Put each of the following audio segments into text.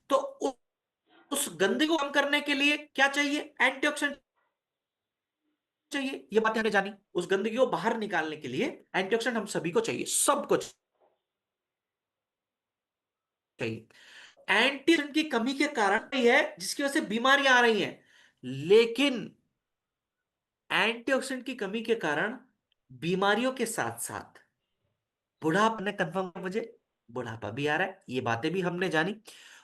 तो उस गंदगी को कम करने के लिए क्या चाहिए? एंटीऑक्सीडेंट चाहिए। ये बातें हमने जानी। उस गंदगी को बाहर निकालने के लिए एंटीऑक्सीडेंट हम सभी को चाहिए, सबको चाहिए। एंटीऑक्सीडेंट की कमी के कारण ही है जिसकी वजह से बीमारियां आ रही हैं। लेकिन एंटीऑक्सीडेंट की कमी के कारण बीमारियों के साथ साथ बुढ़ापा ने कंफर्म किया मुझे, बुढ़ापा भी आ रहा है, ये बातें भी हमने जानी।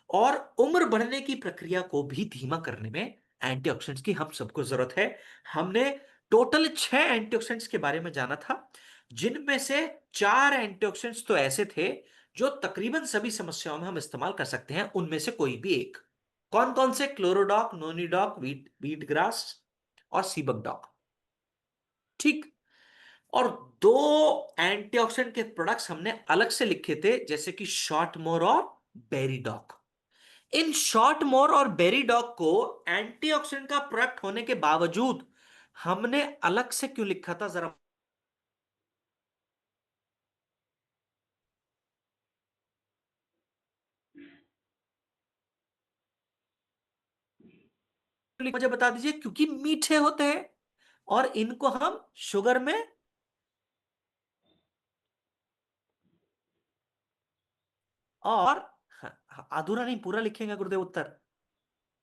और उम्र बढ़ने की प्रक्रिया को भी धीमा करने में एंटीऑक्सीडेंट्स की हम सबको जरूरत है। हमने टोटल 6 एंटीऑक्सीडेंट्स के बारे में जाना था, जिनमें से 4 एंटीऑक्सीडेंट्स तो ऐसे थे जो तकरीबन सभी समस्याओं में हम इस्तेमाल कर सकते हैं, उनमें से कोई भी एक। कौन कौन से? क्लोरोडॉक, नोनीडॉक, वीट ग्रास और सीबकडॉक। ठीक। और दो एंटीऑक्सीडेंट के प्रोडक्ट्स हमने अलग से लिखे थे, जैसे कि शॉर्टमोर और बेरीडॉक। इन शॉर्टमोर और बेरीडॉक को एंटीऑक्सीडेंट का प्रोडक्ट होने के बावजूद हमने अलग से क्यों लिखा था, जरा मुझे बता दीजिए। क्योंकि मीठे होते हैं और इनको हम शुगर में, और अधूरा नहीं पूरा लिखेंगे गुरुदेव उत्तर।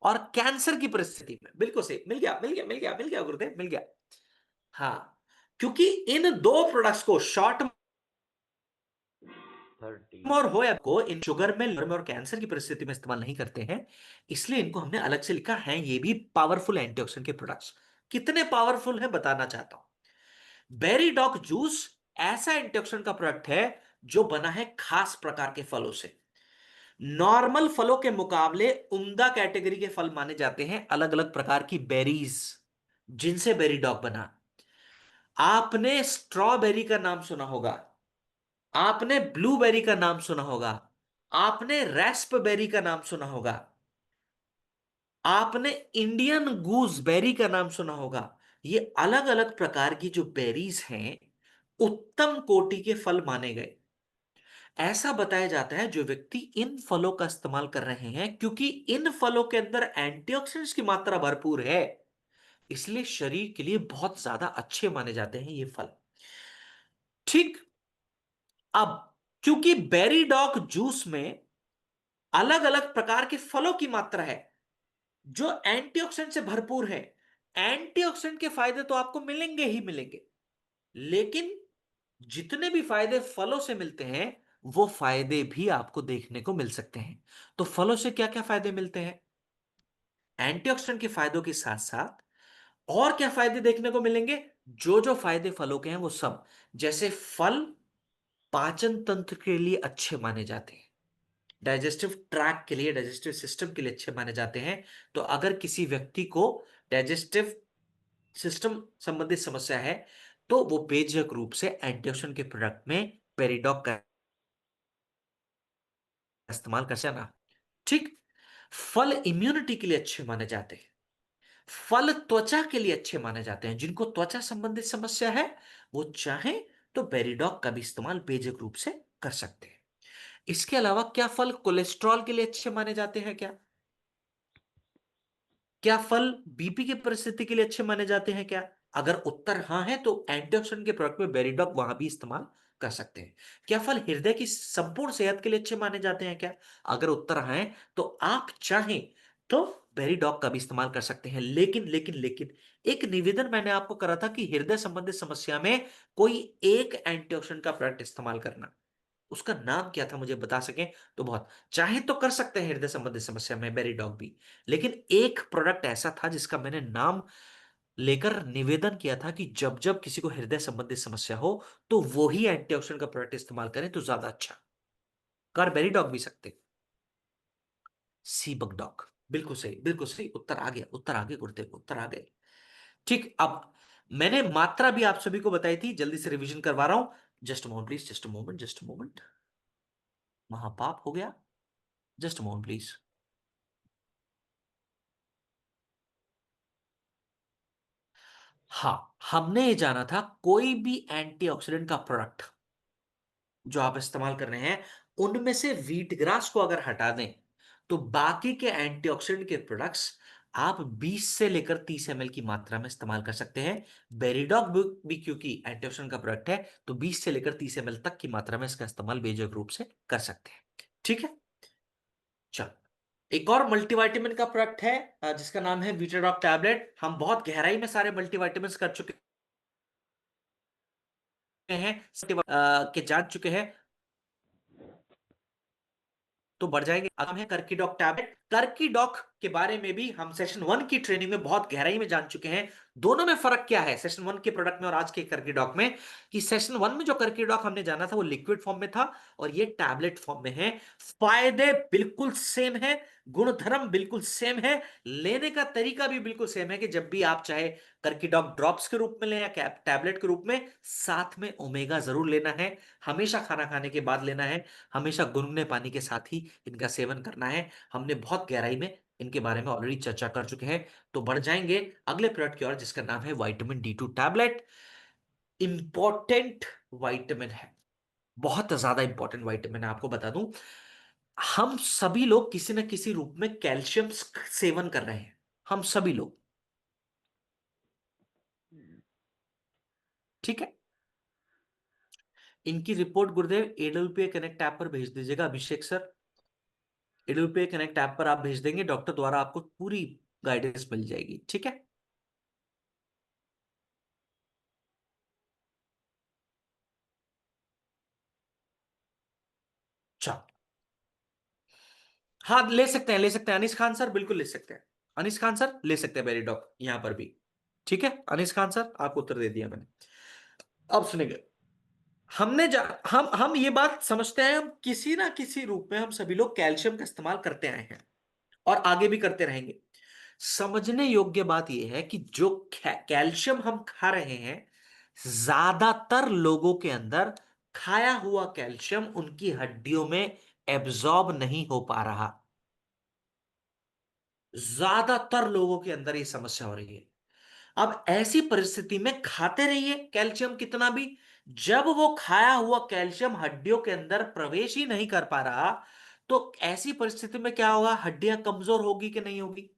और कैंसर की परिस्थिति में, बिल्कुल सही, मिल गया मिल गया मिल गया मिल गया गुरुदेव, मिल गया। हाँ, क्योंकि इन दो प्रोडक्ट्स को, शॉर्ट 30। और हो या को, इन शुगर में, लिवर में और कैंसर की परिस्थिति में इस्तेमाल नहीं करते हैं, इसलिए इनको हमने अलग से लिखा है। ये भी पावरफुल एंटीऑक्सीडेंट के प्रोडक्ट्स। कितने पावरफुल है बताना चाहता हूं। बेरीडॉक जूस ऐसा एंटीऑक्सीडेंट का प्रोडक्ट है जो बना है खास प्रकार के फलों से। नॉर्मल फलों के मुकाबले उम्दा कैटेगरी के फल माने जाते हैं अलग अलग प्रकार की बेरीज, जिनसे बेरीडॉक बना। आपने स्ट्रॉबेरी का नाम सुना होगा, आपने ब्लूबेरी का नाम सुना होगा, आपने रेस्पबेरी का नाम सुना होगा, आपने इंडियन गूसबेरी का नाम सुना होगा। ये अलग अलग प्रकार की जो बेरीज हैं, उत्तम कोटि के फल माने गए। ऐसा बताया जाता है जो व्यक्ति इन फलों का इस्तेमाल कर रहे हैं, क्योंकि इन फलों के अंदर एंटीऑक्सीडेंट्स की मात्रा भरपूर है, इसलिए शरीर के लिए बहुत ज्यादा अच्छे माने जाते हैं ये फल। ठीक। अब क्योंकि बेरीडॉक जूस में अलग अलग प्रकार के फलों की मात्रा है जो एंटीऑक्सीडेंट से भरपूर है, एंटीऑक्सीडेंट के फायदे तो आपको मिलेंगे ही मिलेंगे, लेकिन जितने भी फायदे फलों से मिलते हैं वो फायदे भी आपको देखने को मिल सकते हैं। तो फलों से क्या क्या फायदे मिलते हैं? एंटीऑक्सीडेंट के फायदों के साथ साथ और क्या फायदे देखने को मिलेंगे? जो जो फायदे फलों के हैं वो सब, जैसे फल पाचन तंत्र के लिए अच्छे माने जाते हैं, डाइजेस्टिव ट्रैक के लिए, डाइजेस्टिव सिस्टम के लिए अच्छे माने जाते हैं। तो अगर किसी व्यक्ति को डाइजेस्टिव सिस्टम संबंधित समस्या है तो वो बेझिझक रूप से एंटीऑक्सीडेंट के प्रोडक्ट में पेरिडॉक का इस्तेमाल कर सकना। ठीक। फल इम्यूनिटी के लिए अच्छे माने जाते हैं। फल त्वचा के लिए अच्छे माने जाते हैं, जिनको त्वचा संबंधित समस्या है वो चाहे तो बेरीडॉक का भी इस्तेमाल बेझिझक रूप से कर सकते हैं। इसके अलावा क्या फल कोलेस्ट्रॉल के लिए अच्छे माने जाते हैं क्या? क्या फल बीपी की परिस्थिति के लिए अच्छे माने जाते हैं क्या? अगर उत्तर हाँ है तो एंटीऑक्सीडेंट के प्रोडक्ट में बेरीडॉक वहां भी इस्तेमाल कर सकते हैं। क्या फल हृदय की संपूर्ण सेहत के लिए अच्छे माने जाते हैं क्या? अगर उत्तर हाँ है तो आप चाहें तो बेरीडॉक का भी इस्तेमाल कर सकते हैं। लेकिन एक निवेदन मैंने आपको करा था कि हृदय संबंधित समस्या में कोई एक एंटीऑक्सीडेंट का प्रोडक्ट इस्तेमाल करना। उसका नाम क्या था मुझे बता सकें तो बहुत। चाहे तो कर सकते हैं हृदय संबंधी समस्या में बेरीडॉग भी, लेकिन एक प्रोडक्ट ऐसा था जिसका मैंने नाम लेकर निवेदन किया था कि जब जब किसी को हृदय संबंधी समस्या हो तो वो ही एंटीऑक्सीडेंट का प्रोडक्ट इस्तेमाल करें तो ज्यादा अच्छा। कर बेरीडॉग भी सकते। सीबक, बिल्कुल सही बिल्कुल सही, उत्तर आ गया, उत्तर आ गया गुरुदेव, उत्तर आ गए। ठीक। अब मैंने मात्रा भी आप सभी को बताई थी, जल्दी से रिवीजन करवा रहा हूं। Just moment please, just moment, just moment. महापाप हो गया। Just moment please. हाँ, हमने ये जाना था कोई भी एंटीऑक्सीडेंट का प्रोडक्ट जो आप इस्तेमाल कर रहे हैं, उनमें से वीट ग्रास को अगर हटा दें तो बाकी के एंटीऑक्सीडेंट के प्रोडक्ट्स आप 20 से लेकर 30 ml की मात्रा में इस्तेमाल कर सकते हैं। बेरीडॉग भी क्योंकि एंटीऑक्सीडेंट का प्रोडक्ट है, तो 20 से लेकर 30 ml तक की मात्रा में इसका इस्तेमाल बेझिझक रूप से कर सकते हैं। ठीक है। चलो, एक और मल्टीविटामिन का प्रोडक्ट है जिसका नाम है वीटाडॉग टैबलेट। हम बहुत गहराई में सारे मल्टीविटामिन कर चुके हैं, के जान चुके हैं, तो बढ़ जाएंगे। अब है कर्कीडॉक टैबलेट। कर्कीडॉक के बारे में भी हम सेशन 1 की ट्रेनिंग में बहुत गहराई में जान चुके हैं। दोनों में फर्क क्या है सेशन 1 के प्रोडक्ट में और आज के कर्कीडॉक में, कि सेशन 1 में जो कर्कीडॉक हमने जाना था वो लिक्विड फॉर्म में था और ये टैबलेट फॉर्म में है। फायदे बिल्कुल सेम है, गुणधर्म बिल्कुल सेम है, लेने का तरीका भी बिल्कुल सेम है कि जब भी आप चाहे कर्कीडॉक ड्रॉप्स के रूप में लें या टैबलेट के रूप में, साथ में ओमेगा जरूर लेना है, हमेशा खाना खाने के बाद लेना है, हमेशा गुनगुने पानी के साथ ही इनका सेवन करना है। हमने बहुत गहराई में इनके बारे में ऑलरेडी चर्चा कर चुके हैं। तो बढ़ जाएंगे अगले प्रोडक्ट की ओर जिसका नाम है vitamin D to tablet. Important vitamin है, बहुत ज्यादा इंपॉर्टेंट विटामिन है। आपको बता दूं, हम सभी लोग किसी न किसी रूप में कैल्शियम सेवन कर रहे हैं, हम सभी लोग। ठीक है। इनकी रिपोर्ट गुरुदेव एडब्ल्यूपीए कनेक्ट ऐप पर भेज दीजिएगा अभिषेक सर। एडब्ल्यूपीए कनेक्ट ऐप पर आप भेज देंगे, डॉक्टर द्वारा आपको पूरी गाइडेंस मिल जाएगी। ठीक है। चलो, हाँ ले सकते हैं, ले सकते हैं अनिस खान सर, बिल्कुल ले सकते हैं। अनिस खान सर ले सकते हैं मेरी डॉक यहां पर भी। ठीक है अनिस खान सर, आपको उत्तर दे दिया मैंने। अब सुनेंगे, हमने जा हम ये बात समझते हैं, हम किसी ना किसी रूप में हम सभी लोग कैल्शियम का इस्तेमाल करते आए हैं और आगे भी करते रहेंगे। समझने योग्य बात यह है कि जो कैल्शियम हम खा रहे हैं, ज्यादातर लोगों के अंदर खाया हुआ कैल्शियम उनकी हड्डियों में एब्जॉर्ब नहीं हो पा रहा। ज्यादातर लोगों के अंदर ये समस्या हो रही है। अब ऐसी परिस्थिति में खाते रहिए कैल्शियम कितना भी, जब वो खाया हुआ कैल्शियम हड्डियों के अंदर प्रवेश ही नहीं कर पा रहा, तो ऐसी परिस्थिति में क्या होगा, हड्डियां कमजोर होगी कि नहीं होगी।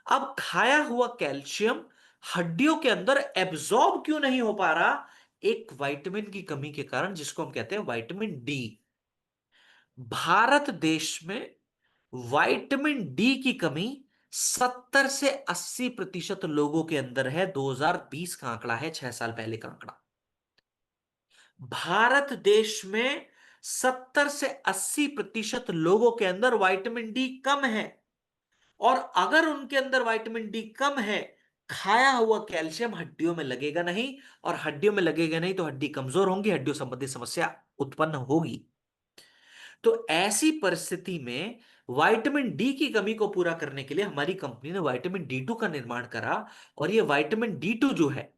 अब खाया हुआ कैल्शियम हड्डियों के अंदर एब्जॉर्ब क्यों नहीं हो पा रहा, एक विटामिन की कमी के कारण, जिसको हम कहते हैं विटामिन डी। भारत देश में विटामिन डी की कमी 70 से 80% लोगों के अंदर है। 2020 का आंकड़ा है, 6 साल पहले का आंकड़ा। भारत देश में 70 से 80% लोगों के अंदर विटामिन डी कम है। और अगर उनके अंदर विटामिन डी कम है, खाया हुआ कैल्शियम हड्डियों में लगेगा नहीं, और हड्डियों में लगेगा नहीं तो हड्डी कमजोर होंगी, हड्डियों संबंधी समस्या उत्पन्न होगी। तो ऐसी परिस्थिति में विटामिन डी की कमी को पूरा करने के लिए हमारी कंपनी ने विटामिन डी टू का निर्माण करा। और ये विटामिन डी टू जो है,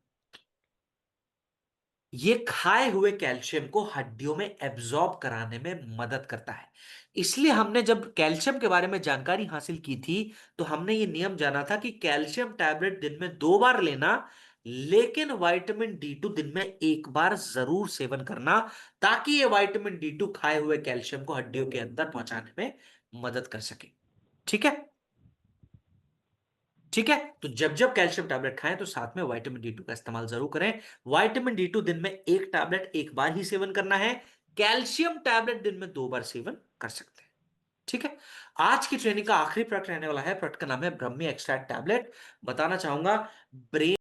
ये खाए हुए कैल्शियम को हड्डियों में एब्जॉर्ब कराने में मदद करता है। इसलिए हमने जब कैल्शियम के बारे में जानकारी हासिल की थी, तो हमने ये नियम जाना था कि कैल्शियम टैबलेट दिन में 2 बार लेना, लेकिन विटामिन डी टू दिन में 1 बार जरूर सेवन करना, ताकि ये विटामिन डी टू खाए हुए कैल्शियम को हड्डियों के अंदर पहुंचाने में मदद कर सके। ठीक है। ठीक है। तो जब जब कैल्शियम टैबलेट खाएं तो साथ में विटामिन डी टू का इस्तेमाल जरूर करें। विटामिन डी टू दिन में एक टैबलेट 1 बार ही सेवन करना है, कैल्शियम टैबलेट दिन में 2 बार सेवन कर सकते हैं। ठीक है। आज की ट्रेनिंग का आखिरी प्रोडक्ट रहने वाला है, प्रोडक्ट का नाम है ब्रह्मी एक्सट्रैक्ट टैबलेट। बताना चाहूंगा, ब्रेन